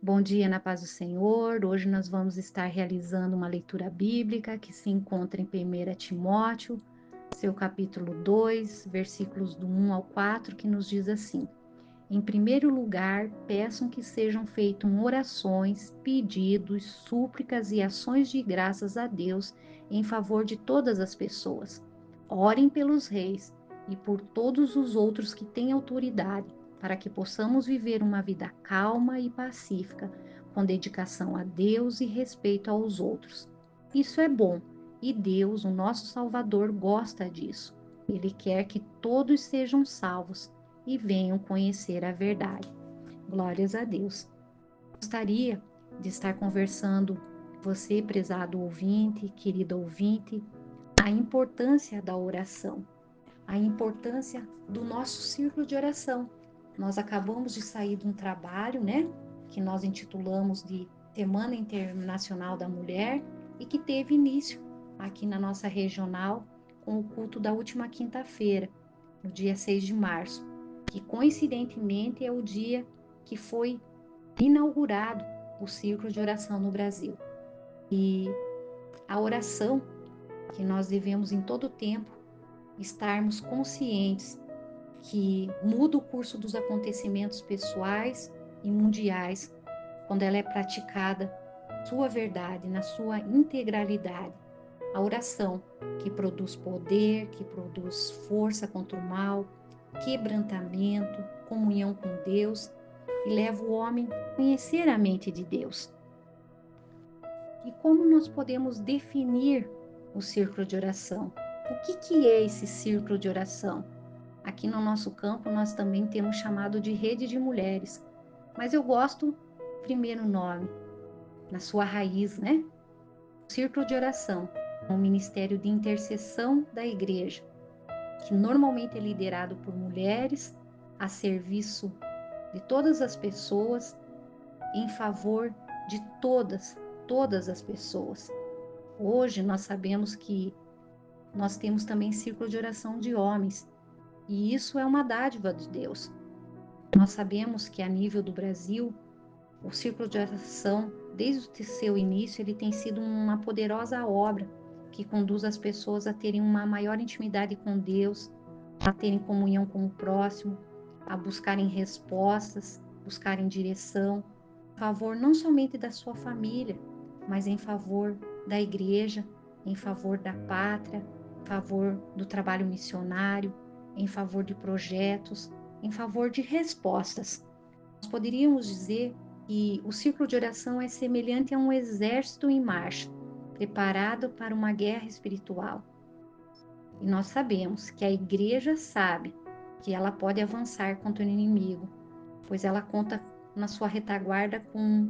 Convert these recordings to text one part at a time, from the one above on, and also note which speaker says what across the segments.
Speaker 1: Bom dia na paz do Senhor. Hoje nós vamos estar realizando uma leitura bíblica que se encontra em 1 Timóteo, seu capítulo 2, versículos do 1 ao 4, que nos diz assim: Em primeiro lugar, peçam que sejam feitas orações, pedidos, súplicas e ações de graças a Deus em favor de todas as pessoas. Orem pelos reis e por todos os outros que têm autoridade, para que possamos viver uma vida calma e pacífica, com dedicação a Deus e respeito aos outros. Isso é bom e Deus, o nosso Salvador, gosta disso. Ele quer que todos sejam salvos e venham conhecer a verdade. Glórias a Deus. Gostaria de estar conversando, você, prezado ouvinte, querido ouvinte, a importância da oração, a importância do nosso círculo de oração. Nós acabamos de sair de um trabalho, né, que nós intitulamos de Semana Internacional da Mulher e que teve início aqui na nossa regional com o culto da última quinta-feira, no dia 6 de março, que coincidentemente é o dia que foi inaugurado o círculo de oração no Brasil. E a oração que nós devemos em todo tempo estarmos conscientes que muda o curso dos acontecimentos pessoais e mundiais quando ela é praticada sua verdade na sua integralidade. A oração que produz poder, que produz força contra o mal, quebrantamento, comunhão com Deus e leva o homem a conhecer a mente de Deus. E como nós podemos definir o círculo de oração? O que é esse círculo de oração? Aqui no nosso campo nós também temos chamado de rede de mulheres, mas eu gosto primeiro nome, na sua raiz, né? O círculo de oração, um ministério de intercessão da igreja, que normalmente é liderado por mulheres a serviço de todas as pessoas, em favor de todas as pessoas. Hoje nós sabemos que nós temos também círculo de oração de homens, e isso é uma dádiva de Deus. Nós sabemos que a nível do Brasil, o círculo de oração, desde o seu início, ele tem sido uma poderosa obra que conduz as pessoas a terem uma maior intimidade com Deus, a terem comunhão com o próximo, a buscarem respostas, buscarem direção, em favor não somente da sua família, mas em favor da igreja, em favor da pátria, em favor do trabalho missionário, em favor de projetos, em favor de respostas. Nós poderíamos dizer que o círculo de oração é semelhante a um exército em marcha, preparado para uma guerra espiritual. E nós sabemos que a igreja sabe que ela pode avançar contra o inimigo, pois ela conta na sua retaguarda com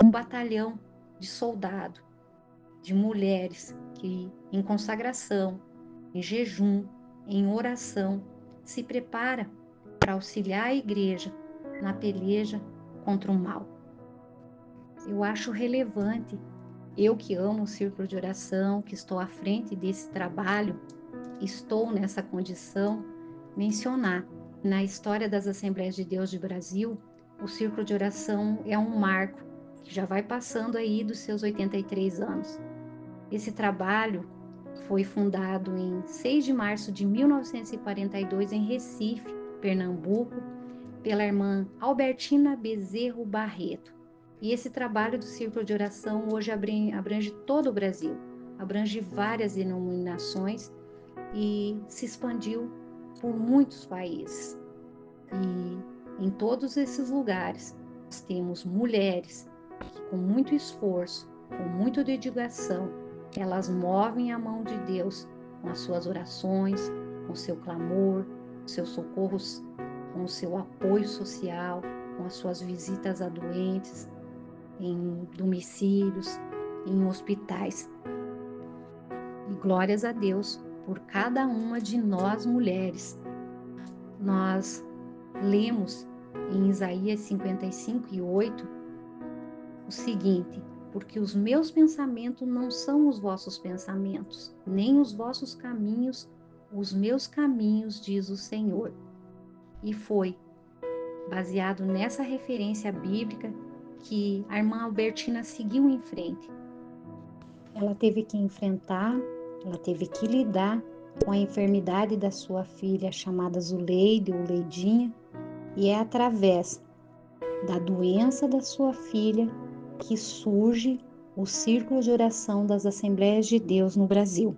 Speaker 1: um batalhão de soldado, de mulheres que, em consagração, em jejum, em oração, se prepara para auxiliar a igreja na peleja contra o mal. Eu acho relevante, eu que amo o círculo de oração, que estou à frente desse trabalho, estou nessa condição, mencionar na história das Assembleias de Deus de Brasil, o círculo de oração é um marco que já vai passando aí dos seus 83 anos. Esse trabalho foi fundado em 6 de março de 1942 em Recife, Pernambuco, pela irmã Albertina Bezerro Barreto. E esse trabalho do Círculo de Oração hoje abrange todo o Brasil, abrange várias denominações e se expandiu por muitos países. E em todos esses lugares, nós temos mulheres que, com muito esforço, com muita dedicação, elas movem a mão de Deus com as suas orações, com o seu clamor, com seus socorros, com o seu apoio social, com as suas visitas a doentes, em domicílios, em hospitais. E glórias a Deus por cada uma de nós mulheres. Nós lemos em Isaías 55:8 o seguinte: porque os meus pensamentos não são os vossos pensamentos, nem os vossos caminhos, os meus caminhos, diz o Senhor. E foi baseado nessa referência bíblica que a irmã Albertina seguiu em frente. Ela teve que enfrentar, ela teve que lidar com a enfermidade da sua filha chamada Zuleide ou Leidinha, e é através da doença da sua filha que surge o Círculo de Oração das Assembleias de Deus no Brasil.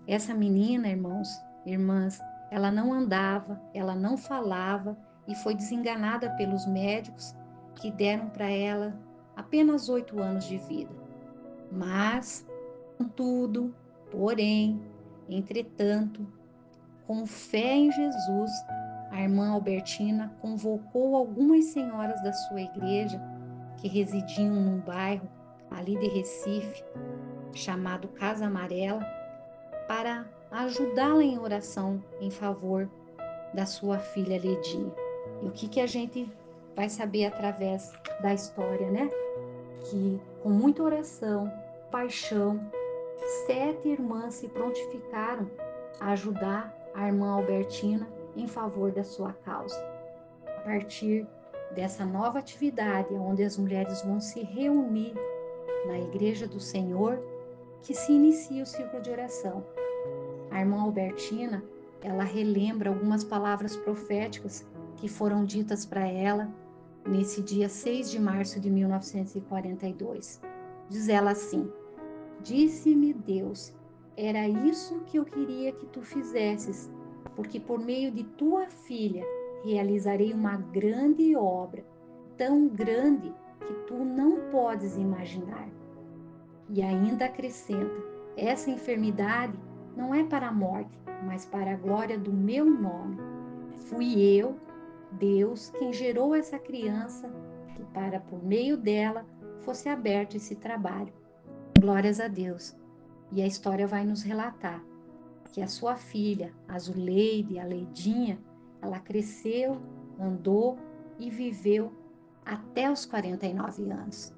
Speaker 1: Essa menina, irmãos, irmãs, ela não andava, ela não falava e foi desenganada pelos médicos que deram para ela apenas 8 anos de vida. Mas, contudo, porém, entretanto, com fé em Jesus, a irmã Albertina convocou algumas senhoras da sua igreja que residiam num bairro ali de Recife, chamado Casa Amarela, para ajudá-la em oração em favor da sua filha Ledinha. E o que a gente vai saber através da história, né? Que com muita oração, paixão, 7 irmãs se prontificaram a ajudar a irmã Albertina em favor da sua causa. A partir dessa nova atividade, onde as mulheres vão se reunir na Igreja do Senhor, que se inicia o círculo de oração. A irmã Albertina, ela relembra algumas palavras proféticas que foram ditas para ela nesse dia 6 de março de 1942. Diz ela assim: disse-me Deus, era isso que eu queria que tu fizesses, porque por meio de tua filha realizarei uma grande obra, tão grande que tu não podes imaginar. E ainda acrescenta: essa enfermidade não é para a morte, mas para a glória do meu nome. Fui eu, Deus, quem gerou essa criança, que para por meio dela fosse aberto esse trabalho. Glórias a Deus. E a história vai nos relatar que a sua filha, a Zuleide, a Leidinha, ela cresceu, andou e viveu até os 49 anos.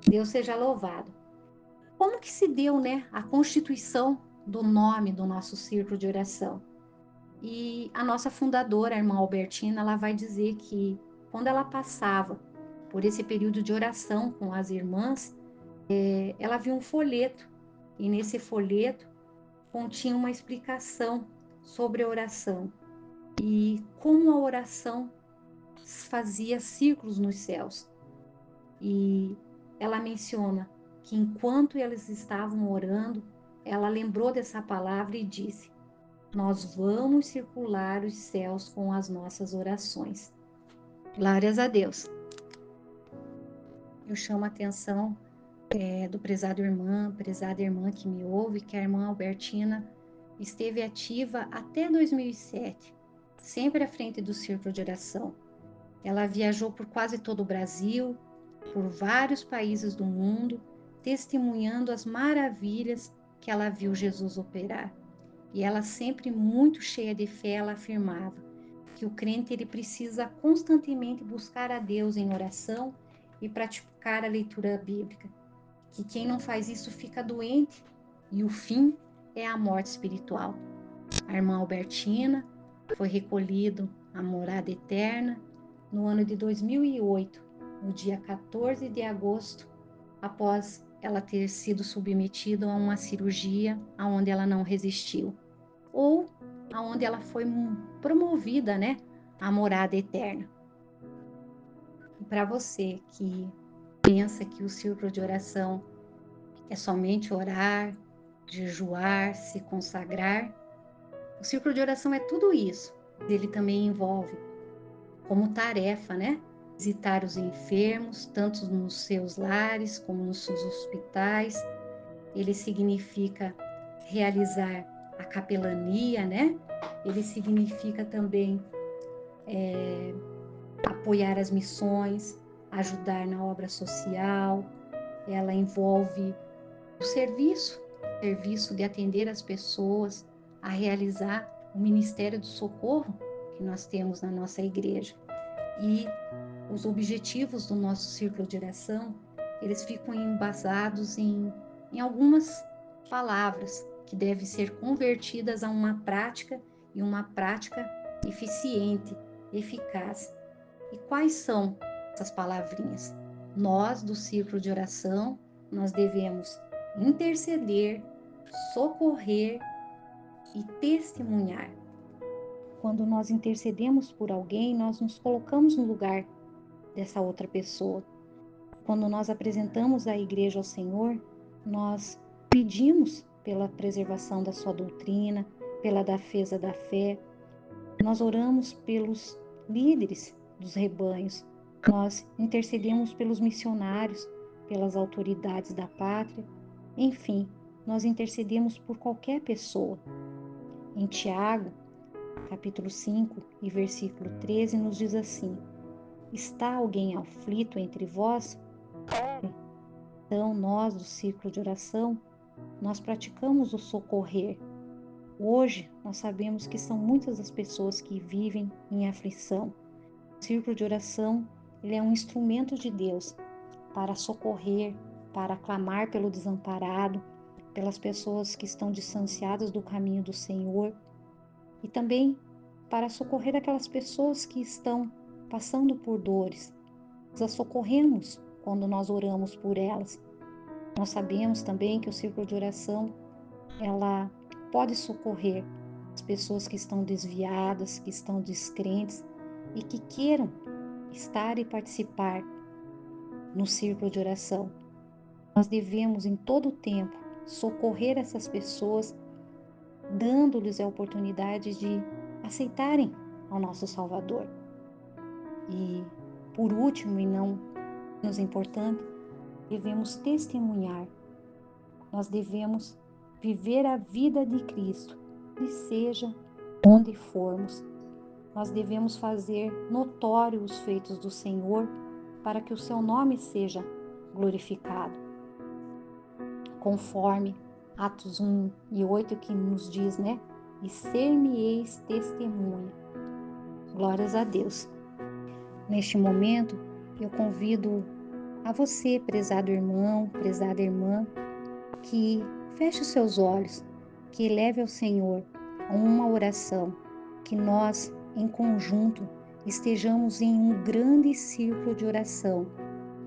Speaker 1: Deus seja louvado. Como que se deu, né, a constituição do nome do nosso círculo de oração? E a nossa fundadora, a irmã Albertina, ela vai dizer que quando ela passava por esse período de oração com as irmãs, ela viu um folheto, e nesse folheto continha uma explicação sobre a oração e como a oração fazia círculos nos céus. E ela menciona que enquanto eles estavam orando, ela lembrou dessa palavra e disse: nós vamos circular os céus com as nossas orações. Glórias a Deus. Eu chamo a atenção do prezada irmã que me ouve, que a irmã Albertina esteve ativa até 2007, sempre à frente do círculo de oração. Ela viajou por quase todo o Brasil, por vários países do mundo, testemunhando as maravilhas que ela viu Jesus operar. E ela, sempre muito cheia de fé, ela afirmava que o crente ele precisa constantemente buscar a Deus em oração e praticar a leitura bíblica, que quem não faz isso fica doente e o fim é a morte espiritual. A irmã Albertina foi recolhido à morada eterna no ano de 2008, no dia 14 de agosto, após ela ter sido submetida a uma cirurgia aonde ela não resistiu, ou aonde ela foi promovida, né, à morada eterna. E para você que pensa que o círculo de oração é somente orar, jejuar, se consagrar, o círculo de oração é tudo isso. Ele também envolve como tarefa, né, visitar os enfermos, tanto nos seus lares como nos seus hospitais. Ele significa realizar a capelania, né? Ele significa também apoiar as missões, ajudar na obra social. Ela envolve o serviço de atender as pessoas, a realizar o ministério do socorro que nós temos na nossa igreja. E os objetivos do nosso círculo de oração, eles ficam embasados em algumas palavras que devem ser convertidas a uma prática, e uma prática eficiente, eficaz. E quais são essas palavrinhas? Nós, do círculo de oração, nós devemos interceder, socorrer e testemunhar. Quando nós intercedemos por alguém, nós nos colocamos no lugar dessa outra pessoa. Quando nós apresentamos a igreja ao Senhor, nós pedimos pela preservação da sua doutrina, pela defesa da fé. Nós oramos pelos líderes dos rebanhos. Nós intercedemos pelos missionários, pelas autoridades da pátria. Enfim, nós intercedemos por qualquer pessoa. Em Tiago, capítulo 5 e versículo 13, nos diz assim: está alguém aflito entre vós? Então, nós do círculo de oração, nós praticamos o socorrer. Hoje, nós sabemos que são muitas as pessoas que vivem em aflição. O círculo de oração, ele é um instrumento de Deus para socorrer, para clamar pelo desamparado, pelas pessoas que estão distanciadas do caminho do Senhor e também para socorrer aquelas pessoas que estão passando por dores. Nós as socorremos quando nós oramos por elas. Nós sabemos também que o círculo de oração, ela pode socorrer as pessoas que estão desviadas, que estão descrentes e que queiram estar e participar no círculo de oração. Nós devemos, em todo o tempo, socorrer essas pessoas, dando-lhes a oportunidade de aceitarem ao nosso Salvador. E, por último, e não menos importante, devemos testemunhar. Nós devemos viver a vida de Cristo, e seja onde formos. Nós devemos fazer notório os feitos do Senhor para que o seu nome seja glorificado. Conforme Atos 1 e 8 que nos diz, né? E ser-me-eis testemunha. Glórias a Deus. Neste momento, eu convido a você, prezado irmão, prezada irmã, que feche os seus olhos, que eleve ao Senhor uma oração, que nós, em conjunto, estejamos em um grande círculo de oração,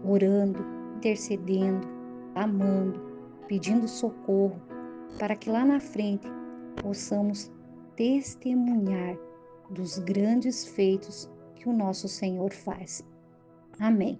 Speaker 1: orando, intercedendo, amando, pedindo socorro, para que lá na frente possamos testemunhar dos grandes feitos que o nosso Senhor faz. Amém.